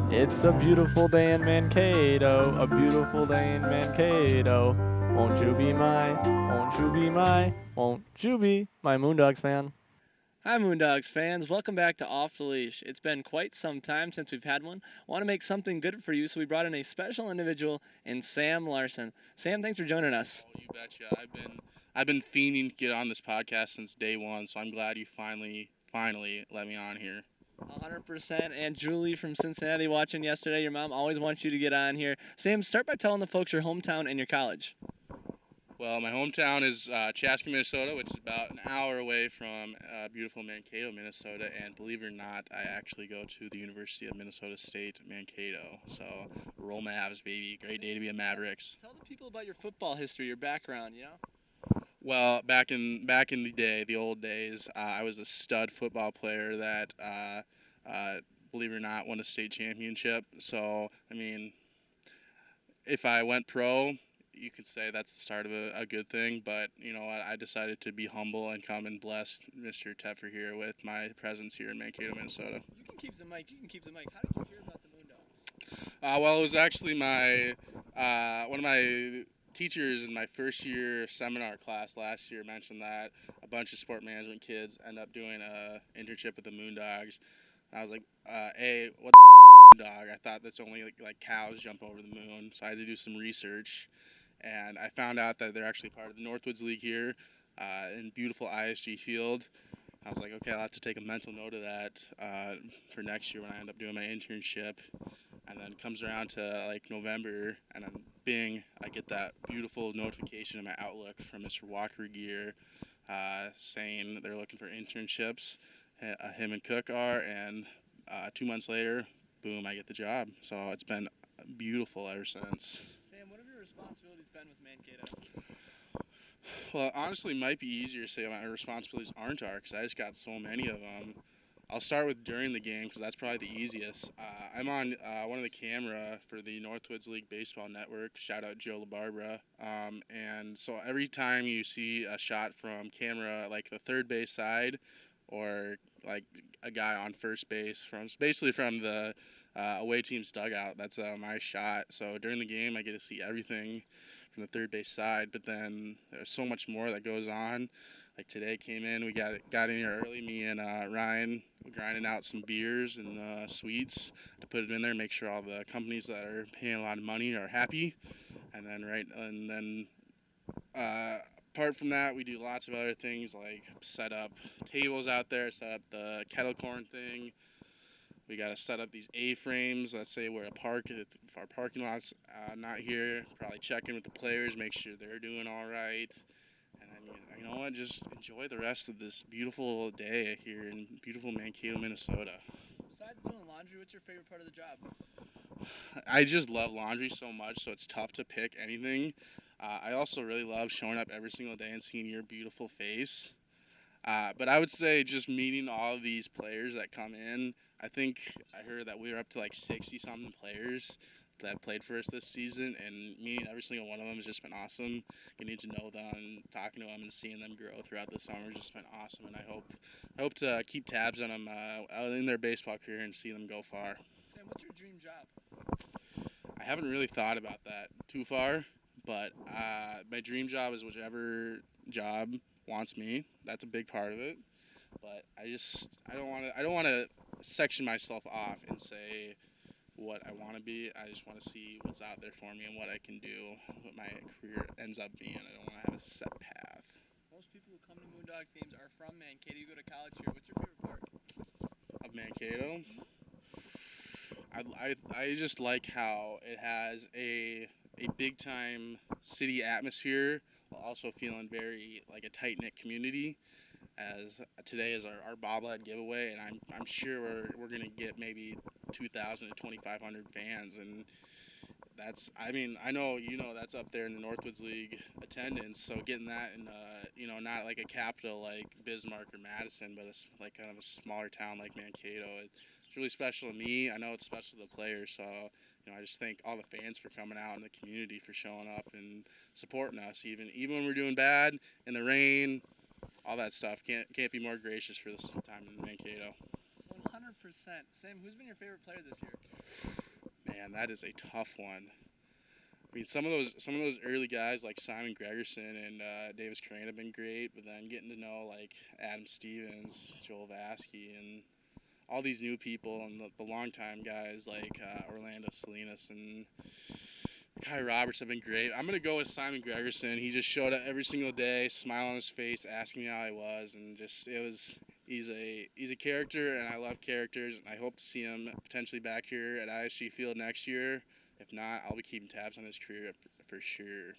It's a beautiful day in Mankato, a beautiful day in Mankato. Won't you be won't you be my MoonDogs fan? Hi, MoonDogs fans. Welcome back to Off the Leash. It's been quite some time since we've had one. Want to make something good for you, so we brought in a special individual in Sam Larson. Sam, thanks for joining us. Oh, you betcha. I've been fiending to get on this podcast since day one, so I'm glad you finally let me on here. 100%. And Julie from Cincinnati watching yesterday. Your mom always wants you to get on here. Sam, start by telling the folks your hometown and your college. Well, my hometown is Chaska, Minnesota, which is about an hour away from beautiful Mankato, Minnesota. And believe it or not, I actually go to the University of Minnesota State, Mankato. So, roll Mavs, baby. Great day to be a Mavericks. Tell the people about your football history, your background, you know? Well, back in the day, the old days, I was a stud football player that, believe it or not, won a state championship. So, I mean, if I went pro, you could say that's the start of a good thing. But you know what? I decided to be humble and come and bless Mr. Teffer here with my presence here in Mankato, Minnesota. You can keep the mic. How did you hear about the MoonDogs? Well, it was actually my one of my teachers in my first year seminar class last year mentioned that a bunch of sport management kids end up doing a internship with the MoonDogs. And I was like, what the dog? I thought that's only like cows jump over the moon. So I had to do some research, and I found out that they're actually part of the Northwoods League here in beautiful ISG field. I was like, okay, I'll have to take a mental note of that for next year when I end up doing my internship. And then it comes around to like November, and I get that beautiful notification in my Outlook from Mr. Walker Gear saying they're looking for internships. Him and Cook are, and 2 months later, boom, I get the job. So it's been beautiful ever since. Sam, what have your responsibilities been with Mankato? Well, honestly, it might be easier to say my responsibilities aren't because I just got so many of them. I'll start with during the game because that's probably the easiest. I'm on one of the camera for the Northwoods League Baseball Network. Shout out Joe LaBarbera. And so every time you see a shot from camera, like the third base side, or like a guy on first base from the away team's dugout, that's my shot. So during the game, I get to see everything from the third base side. But then there's so much more that goes on. Like today came in, we got in here early. Me and Ryan grinding out some beers and sweets to put it in there, make sure all the companies that are paying a lot of money are happy. And then apart from that, we do lots of other things like set up tables out there, set up the kettle corn thing. We got to set up these A-frames. Let's say we're if our parking lot's not here, probably check in with the players, make sure they're doing all right. And then, you know what, just enjoy the rest of this beautiful day here in beautiful Mankato, Minnesota. Besides doing laundry, what's your favorite part of the job? I just love laundry so much, so it's tough to pick anything. I also really love showing up every single day and seeing your beautiful face. But I would say just meeting all of these players that come in. I think I heard that we were up to like 60-something players that played for us this season, and meeting every single one of them has just been awesome. Getting to know them, talking to them, and seeing them grow throughout the summer has just been awesome. And I hope to keep tabs on them in their baseball career and see them go far. Sam, what's your dream job? I haven't really thought about that too far, but my dream job is whichever job wants me. That's a big part of it. But I don't want to section myself off and say what I want to be. I just want to see what's out there for me and what I can do, what my career ends up being. I don't want to have a set path. Most people who come to MoonDogs games are from Mankato. You go to college here. What's your favorite part of Mankato? I just like how it has a big time city atmosphere while also feeling very like a tight knit community. As today is our bobblehead giveaway, and I'm sure we're gonna get maybe 2,000 to 2,500 fans, and that's I know that's up there in the Northwoods League attendance. So getting that in not like a capital like Bismarck or Madison, but it's like kind of a smaller town like Mankato. It's really special to me. I know it's special to the players. So I just thank all the fans for coming out and the community for showing up and supporting us, even when we're doing bad in the rain. All that stuff can't be more gracious for this time in Mankato. 100%. Sam, who's been your favorite player this year? Man, that is a tough one. I mean, some of those early guys like Simon Gregerson and Davis Crane have been great, but then getting to know like Adam Stevens, Joel Vasky, and all these new people, and the longtime guys like Orlando Salinas and Kai Roberts have been great. I'm gonna go with Simon Gregerson. He just showed up every single day, smile on his face, asking me how I was, and he's a character, and I love characters, and I hope to see him potentially back here at ISG Field next year. If not, I'll be keeping tabs on his career for sure.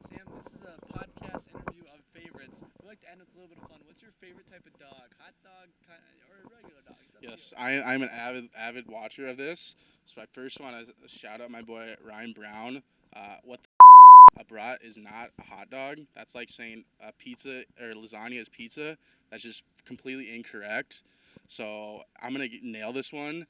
Sam, this is a podcast interview of favorites. We like to end with a little bit of fun. What's your favorite type of dog? Hot dog or a regular dog? Yes, I'm an avid watcher of this. So I first want to shout out my boy Ryan Brown. What the a brat is not a hot dog. That's like saying a pizza or lasagna is pizza. That's just completely incorrect. So I'm going to nail this one.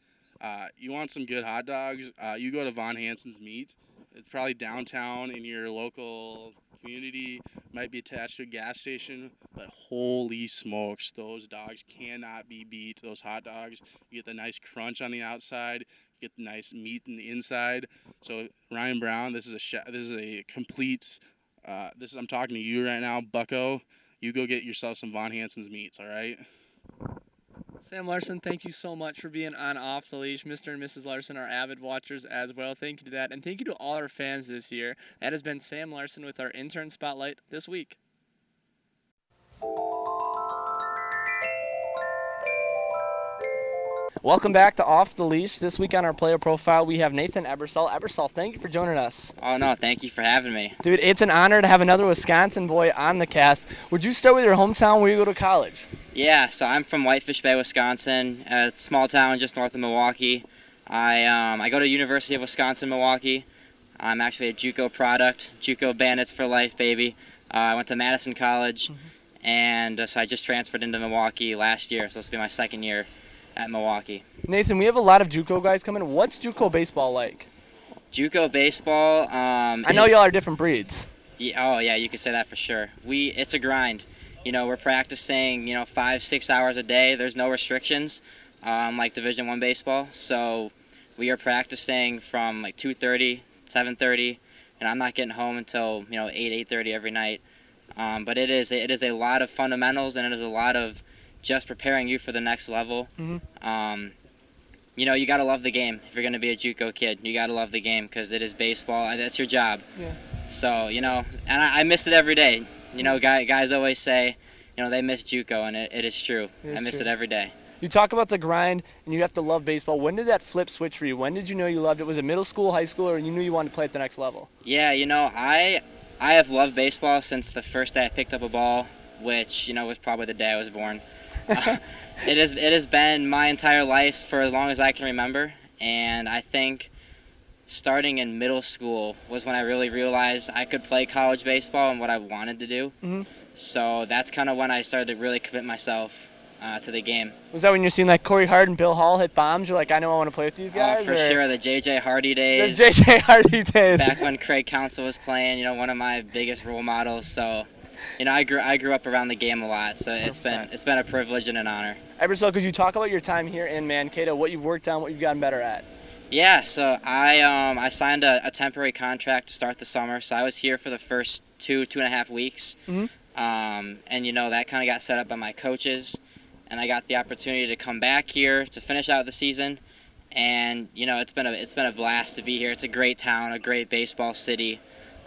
You want some good hot dogs, you go to Von Hansen's Meat. It's probably downtown in your local community, might be attached to a gas station, but holy smokes, those dogs cannot be beat. Those hot dogs, you get the nice crunch on the outside, you get the nice meat in the inside. So Ryan Brown, this is a complete, I'm talking to you right now, bucko. You go get yourself some Von Hansen's Meats, all right? Sam Larson, thank you so much for being on Off the Leash. Mr. and Mrs. Larson are avid watchers as well. Thank you to that. And thank you to all our fans this year. That has been Sam Larson with our intern spotlight this week. Welcome back to Off the Leash. This week on our player profile, we have Nathan Ebersole. Ebersole, thank you for joining us. Oh, no, thank you for having me. Dude, it's an honor to have another Wisconsin boy on the cast. Would you start with your hometown where you go to college? Yeah, so I'm from Whitefish Bay, Wisconsin, a small town just north of Milwaukee. I go to University of Wisconsin-Milwaukee. I'm actually a JUCO product, JUCO Bandits for life, baby. I went to Madison College, and so I just transferred into Milwaukee last year, so this will be my second year at Milwaukee. Nathan, we have a lot of JUCO guys coming. What's JUCO baseball like? JUCO baseball. I know y'all are different breeds. Yeah, you could say that for sure. It's a grind. You know, we're practicing 5-6 hours a day. There's no restrictions like Division I baseball. So we are practicing from like 2:30, 7:30, and I'm not getting home until 8:30 every night. But it is a lot of fundamentals, and it is a lot of just preparing you for the next level. Mm-hmm. You got to love the game. If you're going to be a JUCO kid, you got to love the game because it is baseball. That's your job. Yeah. So, and I miss it every day. Guys always say, they miss JUCO, and it is true. I miss it every day. You talk about the grind, and you have to love baseball. When did that flip switch for you? When did you know you loved it? Was it middle school, high school, or you knew you wanted to play at the next level? Yeah, I have loved baseball since the first day I picked up a ball, which, was probably the day I was born. It has been my entire life for as long as I can remember, and I think starting in middle school was when I really realized I could play college baseball and what I wanted to do. Mm-hmm. So that's kind of when I started to really commit myself to the game. Was that when you're seeing like Corey Hart and Bill Hall hit bombs? You're like, I know I want to play with these guys? Oh, for sure. The J.J. Hardy days. The J.J. Hardy days. Back when Craig Counsell was playing, one of my biggest role models. So, I grew up around the game a lot. So it's been a privilege and an honor. Ebersole, could you talk about your time here in Mankato, what you've worked on, what you've gotten better at? Yeah, so I signed a temporary contract to start the summer. So I was here for the first 2.5 weeks. Mm-hmm. And that kind of got set up by my coaches, and I got the opportunity to come back here to finish out the season. And it's been a blast to be here. It's a great town, a great baseball city,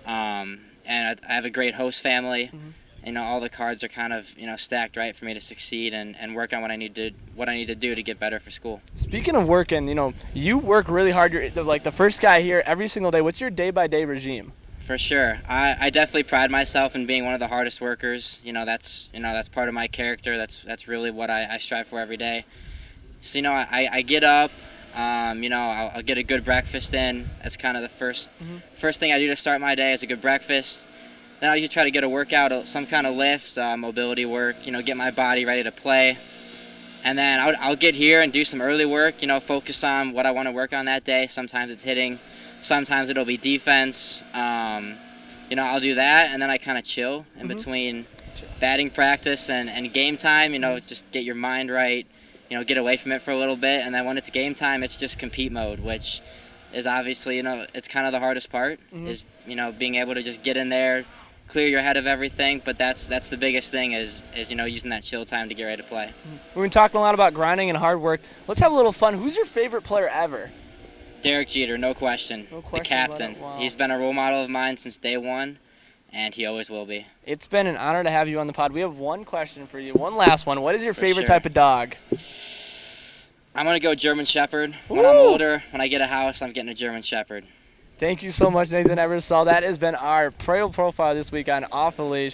and I have a great host family. Mm-hmm. All the cards are kind of stacked right for me to succeed and work on what I need to do to get better for school. Speaking of working, you work really hard. You're like the first guy here every single day. What's your day-by-day regime? For sure. I definitely pride myself in being one of the hardest workers. That's part of my character. That's really what I strive for every day. So, I get up, I'll get a good breakfast in. That's kind of the first thing I do to start my day is a good breakfast. Then I'll usually try to get a workout, some kind of lift, mobility work, get my body ready to play. And then I'll get here and do some early work, focus on what I want to work on that day. Sometimes it's hitting. Sometimes it'll be defense. I'll do that, and then I kind of chill in between batting practice and game time. Just get your mind right. get away from it for a little bit. And then when it's game time, it's just compete mode, which is obviously, it's kind of the hardest part, is, being able to just get in there, clear your head of everything. But that's the biggest thing is using that chill time to get ready to play. We've been talking a lot about grinding and hard work. Let's have a little fun. Who's your favorite player ever? Derek Jeter, no question. The captain. Wow. He's been a role model of mine since day one, and he always will be. It's been an honor to have you on the pod. We have one question for you, one last one. What is your favorite type of dog? I'm going to go German Shepherd. When I'm older, when I get a house, I'm getting a German Shepherd. Thank you so much, Nathan Ebersole. That has been our pro profile this week on Off the Leash.